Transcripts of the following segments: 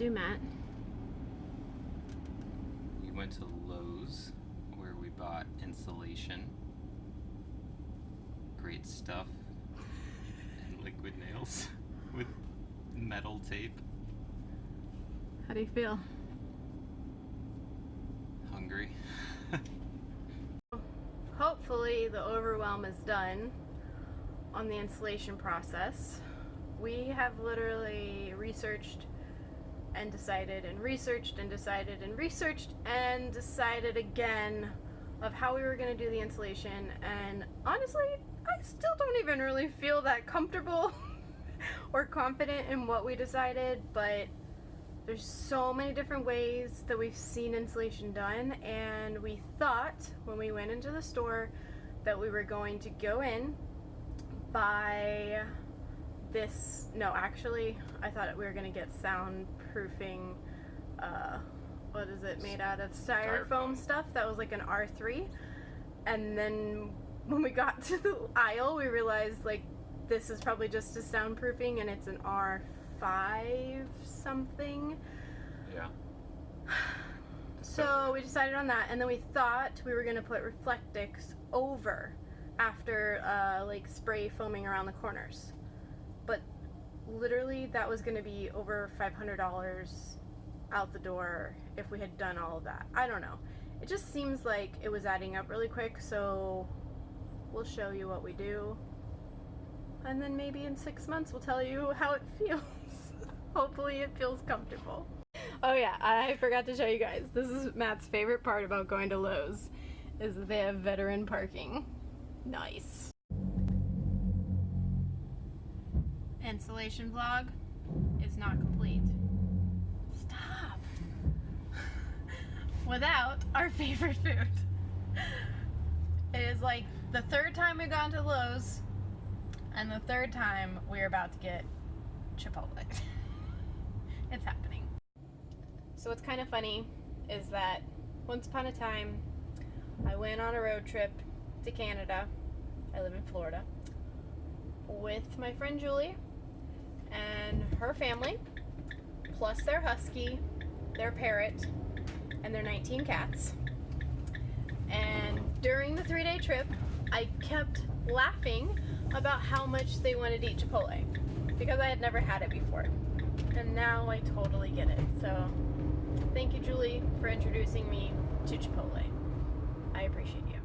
do, Matt? We went to Lowe's where we bought insulation, great stuff, and liquid nails with metal tape. How do you feel? Hungry. Hopefully the overwhelm is done on the installation process. We have literally researched and decided and researched and decided and researched and decided again of how we were going to do the installation, and honestly I still don't even really feel that comfortable or confident in what we decided, but there's so many different ways that we've seen insulation done, and we thought when we went into the store that we were going to go in, buy this, no, actually I thought we were going to get soundproofing, what is it made out of, styrofoam stuff that was like an R3, and then when we got to the aisle we realized like this is probably just a soundproofing and it's an R5 something. Yeah. So we decided on that, and then we thought we were going to put Reflectix over after like spray foaming around the corners, but literally that was going to be over $500 out the door if we had done all of that. I don't know, it just seems like it was adding up really quick, so we'll show you what we do, and then maybe in 6 months we'll tell you how it feels. Hopefully it feels comfortable. Oh yeah, I forgot to show you guys. This is Matt's favorite part about going to Lowe's, is that they have veteran parking. Nice. Installation vlog is not complete. Stop. Without our favorite food. It is like the third time we've gone to Lowe's, and the third time we're about to get Chipotle. It's happening. So what's kind of funny is that once upon a time I went on a road trip to Canada, I live in Florida, with my friend Julie and her family, plus their husky, their parrot, and their 19 cats. And during the 3-day trip I kept laughing about how much they wanted to eat Chipotle, because I had never had it before. And now I totally get it. So thank you, Julie, for introducing me to Chipotle. I appreciate you.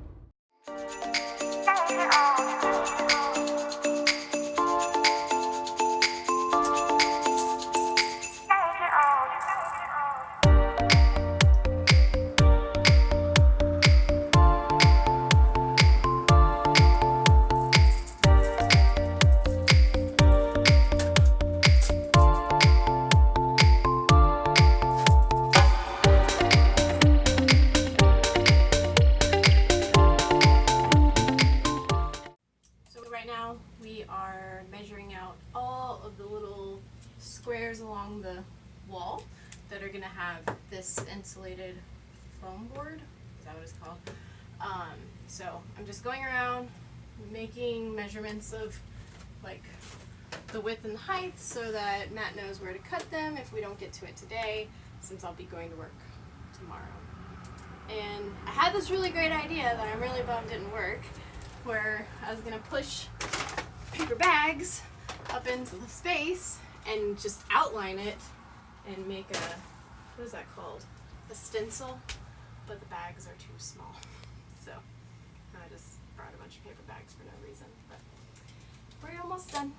We are measuring out all of the little squares along the wall that are going to have this insulated foam board. Is that what it's called? So I'm just going around making measurements of like the width and the height so that Matt knows where to cut them if we don't get to it today, since I'll be going to work tomorrow. And I had this really great idea that I'm really bummed didn't work, where I was going to push paper bags up into the space and just outline it and make a, what is that called? A stencil, but the bags are too small. So I just brought a bunch of paper bags for no reason, but we're almost done.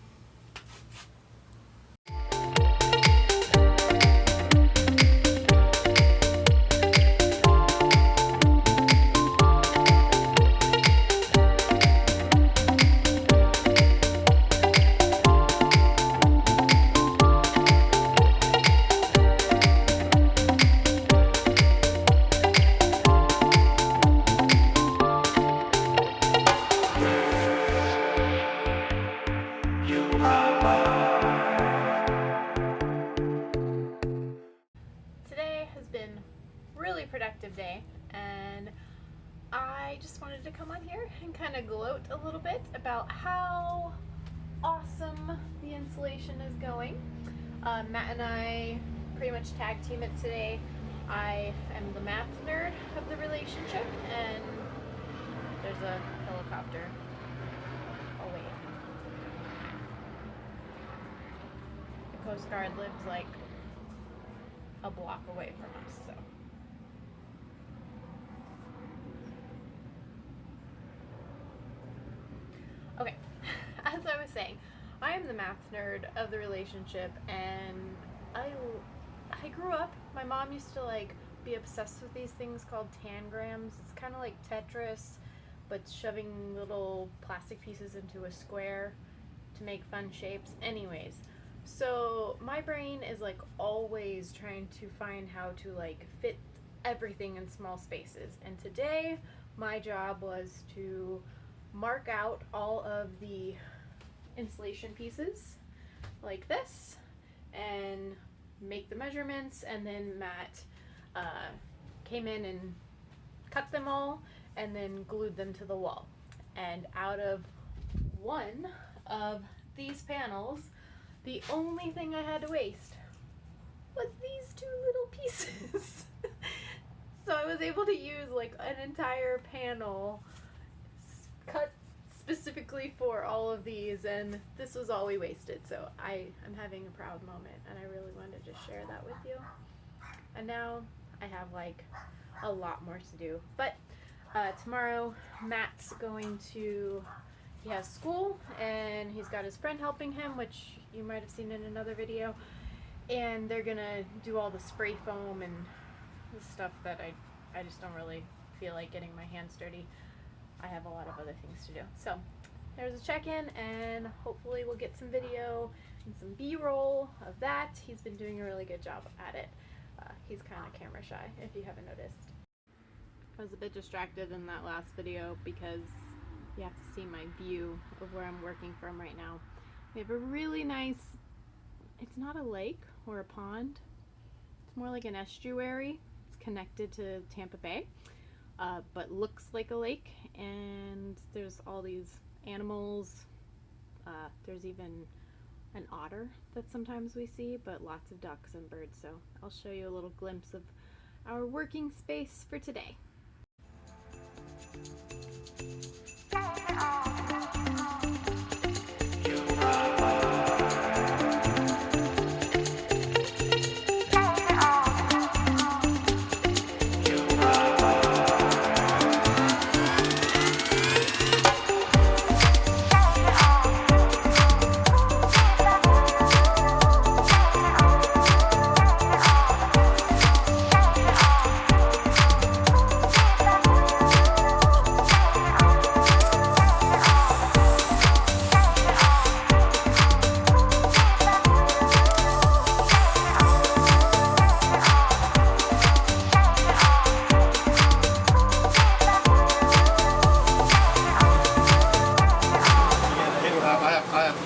Productive day, and I just wanted to come on here and kind of gloat a little bit about how awesome the installation is going. Matt and I pretty much tag team it today. I am the math nerd of the relationship, and there's a helicopter. Oh wait. The Coast Guard lives like a block away from us, so. Okay, as I was saying, I am the math nerd of the relationship, and I grew up, my mom used to like be obsessed with these things called tangrams. It's kind of like Tetris, but shoving little plastic pieces into a square to make fun shapes. Anyways, so my brain is like always trying to find how to like fit everything in small spaces. And today my job was to mark out all of the insulation pieces like this and make the measurements, and then Matt came in and cut them all and then glued them to the wall. And out of one of these panels, the only thing I had to waste was these two little pieces. So I was able to use like an entire panel cut specifically for all of these, and this was all we wasted. So I am having a proud moment, and I really wanted to just share that with you. And now I have like a lot more to do, but tomorrow Matt's going to, he has school, and he's got his friend helping him, which you might have seen in another video, and they're gonna do all the spray foam and the stuff that I just don't really feel like getting my hands dirty. I have a lot of other things to do. So there's a check-in, and hopefully we'll get some video and some B-roll of that. He's been doing a really good job at it. He's kind of camera shy, if you haven't noticed. I was a bit distracted in that last video because you have to see my view of where I'm working from right now. We have a really nice, it's not a lake or a pond, it's more like an estuary. It's connected to Tampa Bay. But looks like a lake, and there's all these animals. There's even an otter that sometimes we see, but lots of ducks and birds. So I'll show you a little glimpse of our working space for today.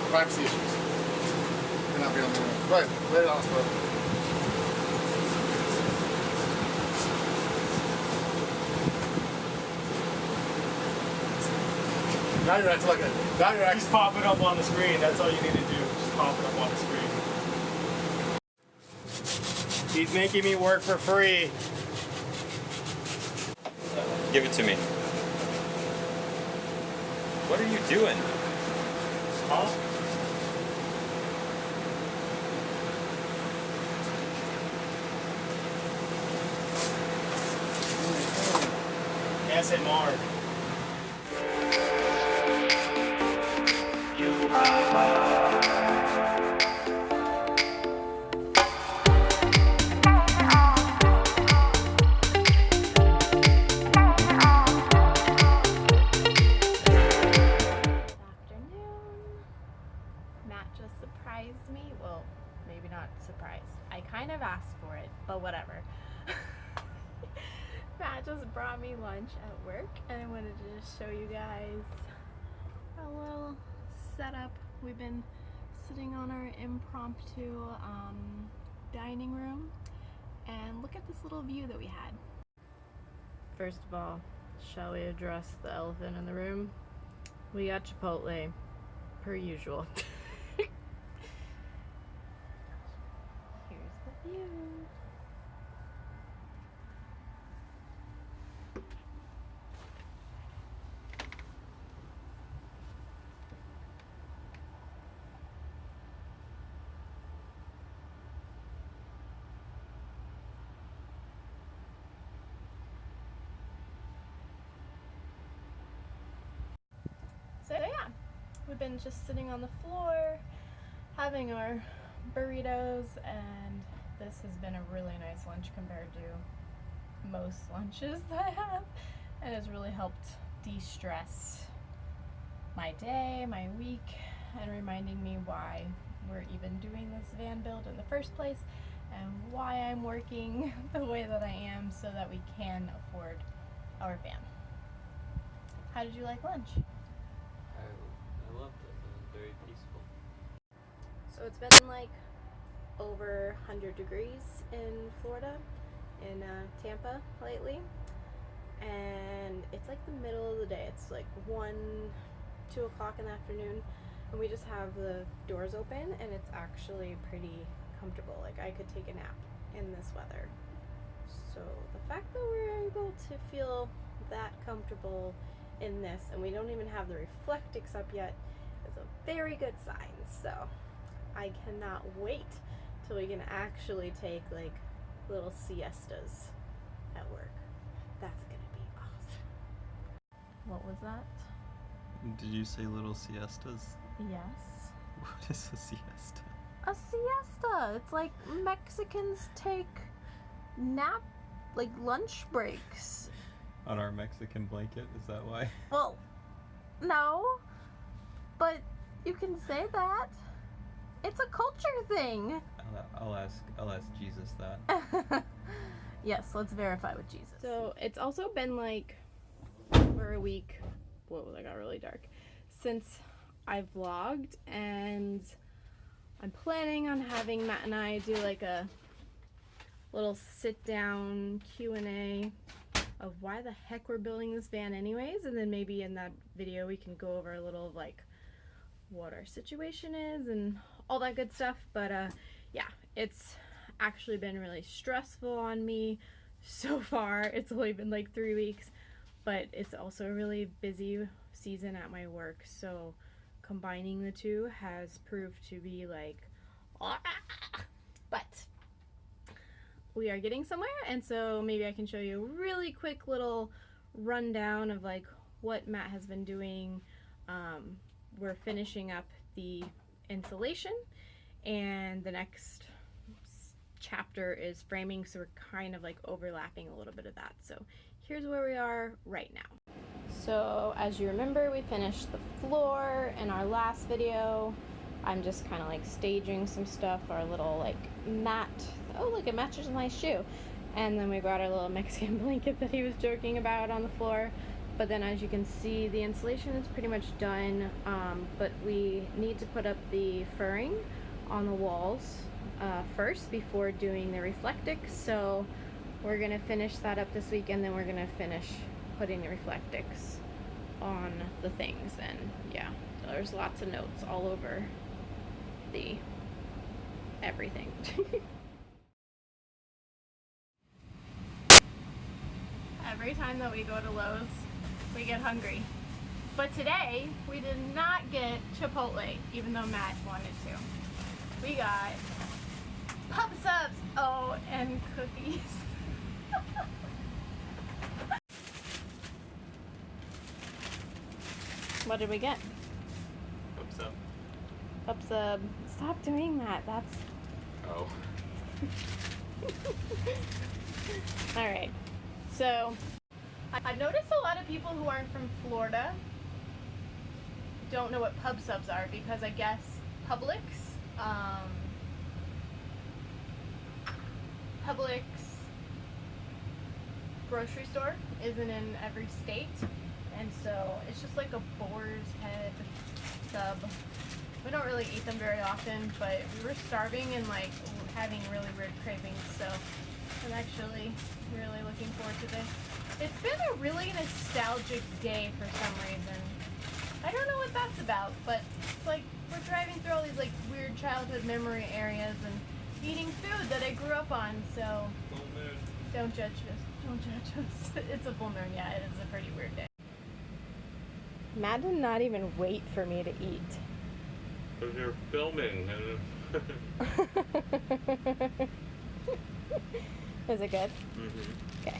Privacy issues. Cannot be on the road. Go ahead, let it off, bro. Now you're acting like a. Now you're acting. Just pop it up on the screen. That's all you need to do. Just pop it up on the screen. He's making me work for free. Give it to me. What are you doing? Huh? SMR. Matt just surprised me. Well, maybe not surprised. I kind of asked for it, but whatever. Matt just brought me lunch at work, and I wanted to just show you guys a little setup. We've been sitting on our impromptu dining room, and look at this little view that we had. First of all, shall we address the elephant in the room? We got Chipotle, per usual. Here's the view. we've been just sitting on the floor having our burritos, and this has been a really nice lunch compared to most lunches that I have, and has really helped de-stress my day, my week, and reminding me why we're even doing this van build in the first place and why I'm working the way that I am so that we can afford our van. How did you like lunch? I loved it. It was very peaceful. So it's been like over 100 degrees in Florida, in Tampa lately, and it's like the middle of the day. It's like 2 o'clock in the afternoon, and we just have the doors open, and it's actually pretty comfortable. Like, I could take a nap in this weather. So the fact that we're able to feel that comfortable in this, and we don't even have the Reflectix up yet, is a very good sign. So I cannot wait till we can actually take like little siestas at work. That's gonna be awesome. What was that? Did you say little siestas? Yes. What is a siesta? A siesta. It's like Mexicans take lunch breaks. On our Mexican blanket, is that why? Well, no, but you can say that. It's a culture thing. I'll ask Jesus that. Yes, let's verify with Jesus. So it's also been like over a week. Whoa, that got really dark. Since I vlogged, and I'm planning on having Matt and I do like a little sit-down Q&A of why the heck we're building this van anyways, and then maybe in that video we can go over a little of like what our situation is and all that good stuff. But yeah, it's actually been really stressful on me so far. It's only been like 3 weeks, but it's also a really busy season at my work, so combining the two has proved to be like but we are getting somewhere, and so maybe I can show you a really quick little rundown of like what Matt has been doing. We're finishing up the insulation, and the next chapter is framing, so we're kind of like overlapping a little bit of that. So here's where we are right now. So as you remember, we finished the floor in our last video. I'm just kind of like staging some stuff, our little like mat. Oh look, it matches my shoe. And then we brought our little Mexican blanket that he was joking about on the floor. But then as you can see, the insulation is pretty much done, but we need to put up the furring on the walls first before doing the Reflectix. So we're gonna finish that up this week, and then we're gonna finish putting the Reflectix on the things. And yeah, there's lots of notes all over the everything. Every time that we go to Lowe's, we get hungry. But today, we did not get Chipotle, even though Matt wanted to. We got pub subs, oh, and cookies. What did we get? What's up? Pub sub. Stop doing that. That's... Oh. Alright. So, I've noticed a lot of people who aren't from Florida don't know what pub subs are, because I guess Publix grocery store isn't in every state, and so it's just like a boar's head sub. We don't really eat them very often, but we were starving and like having really weird cravings, so I'm actually really looking forward to this. It's been a really nostalgic day for some reason. I don't know what that's about, but it's like we're driving through all these like weird childhood memory areas and eating food that I grew up on, so Full moon. don't judge us. Don't judge us. It's a full moon, yeah, it is a pretty weird day. Matt did not even wait for me to eat. Because you're filming. Is it good? Mm-hmm. Okay.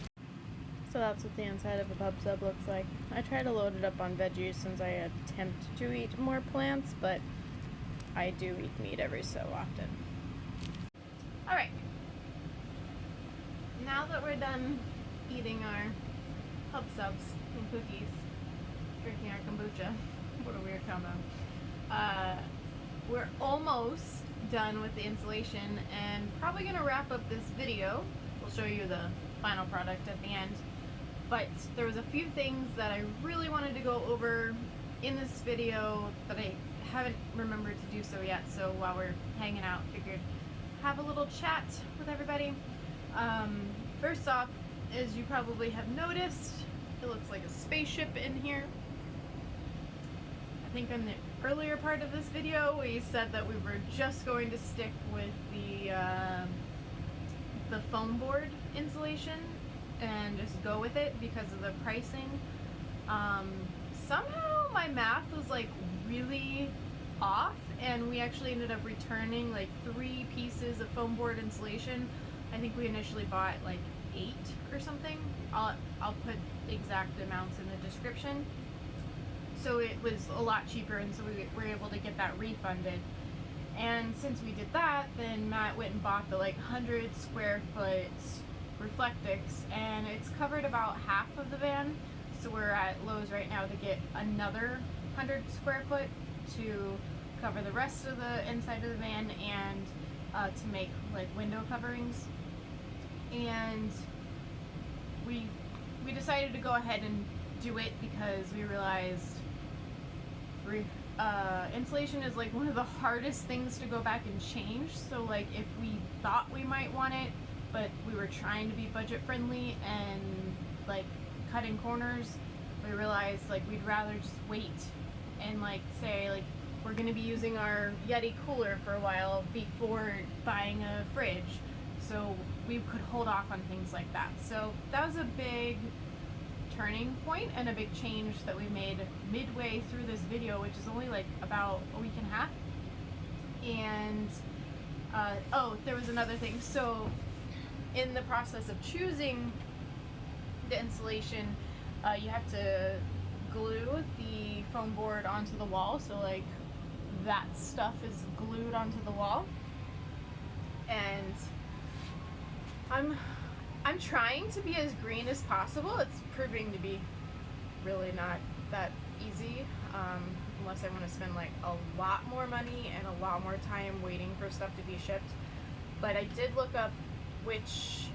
So that's what the inside of a pub sub looks like. I try to load it up on veggies since I attempt to eat more plants, but I do eat meat every so often. Alright. Now that we're done eating our pub subs and cookies, drinking our kombucha, what a weird combo, we're almost done with the installation and probably going to wrap up this video. We'll show you the final product at the end. But there was a few things that I really wanted to go over in this video that I haven't remembered to do so yet. So while we're hanging out, figured have a little chat with everybody. First off, as you probably have noticed, it looks like a spaceship in here. I think in the earlier part of this video we said that we were just going to stick with the foam board insulation and just go with it because of the pricing. Somehow my math was like really off, and we actually ended up returning like 3 pieces of foam board insulation. I think we initially bought like 8 or something. I'll put exact amounts in the description. So it was a lot cheaper, and so we were able to get that refunded. And since we did that, then Matt went and bought the like 100 square foot Reflectix, and it's covered about half of the van. So we're at Lowe's right now to get another 100 square foot to cover the rest of the inside of the van and to make like window coverings. And we decided to go ahead and do it because we realized insulation is like one of the hardest things to go back and change. So like if we thought we might want it, but we were trying to be budget friendly and like cutting corners, we realized like we'd rather just wait and like say like we're gonna be using our Yeti cooler for a while before buying a fridge, so we could hold off on things like that. So that was a big turning point and a big change that we made midway through this video, which is only like about a week and a half. And oh, there was another thing. So in the process of choosing the insulation, you have to glue the foam board onto the wall. So like that stuff is glued onto the wall, and I'm trying to be as green as possible. It's proving to be really not that easy, unless I want to spend like a lot more money and a lot more time waiting for stuff to be shipped. But I did look up which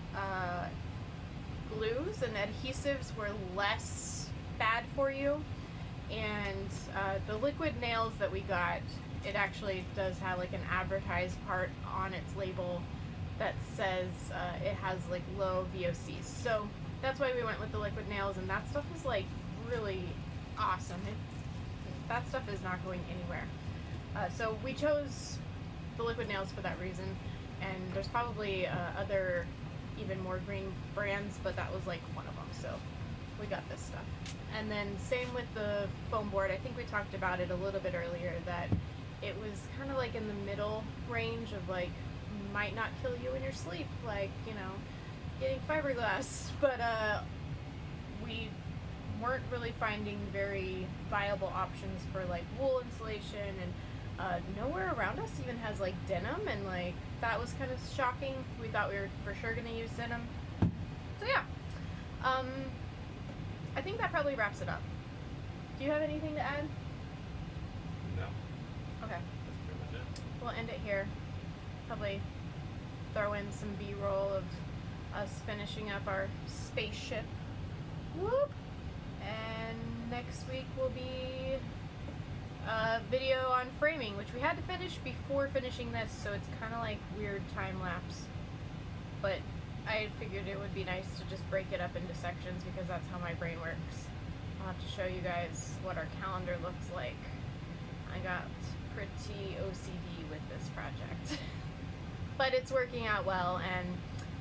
glues and adhesives were less bad for you, and the liquid nails that we got, it actually does have like an advertised part on its label that says it has like low VOCs. So that's why we went with the liquid nails, and that stuff is like really awesome. That stuff is not going anywhere. So we chose the liquid nails for that reason, and there's probably other even more green brands, but that was like one of them, so we got this stuff. And then same with the foam board. I think we talked about it a little bit earlier, that it was kind of like in the middle range of like might not kill you in your sleep, like, you know, getting fiberglass, but we weren't really finding very viable options for like wool insulation, and nowhere around us even has like denim, and like that was kind of shocking. We thought we were for sure going to use denim. So yeah, I think that probably wraps it up. Do you have anything to add? No. Okay, That's pretty much it. we'll end it here. Probably throw in some B-roll of us finishing up our spaceship. Whoop! And next week will be a video on framing, which we had to finish before finishing this, so it's kind of like weird time lapse. But I figured it would be nice to just break it up into sections because that's how my brain works. I'll have to show you guys what our calendar looks like. I got pretty OCD with this project. But it's working out well, and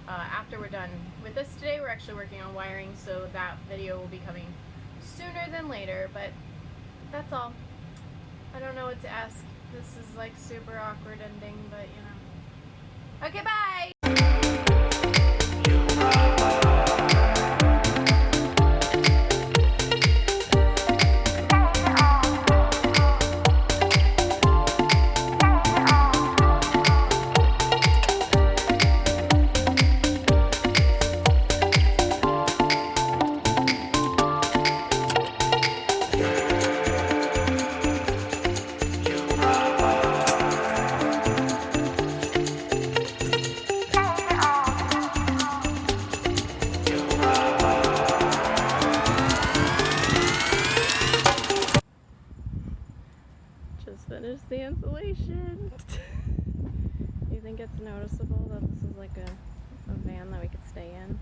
after we're done with this today, we're actually working on wiring, so that video will be coming sooner than later, but that's all. I don't know what to ask. This is like super awkward ending, but you know. Okay, bye! finished the insulation. You think it's noticeable that this is like a van that we could stay in?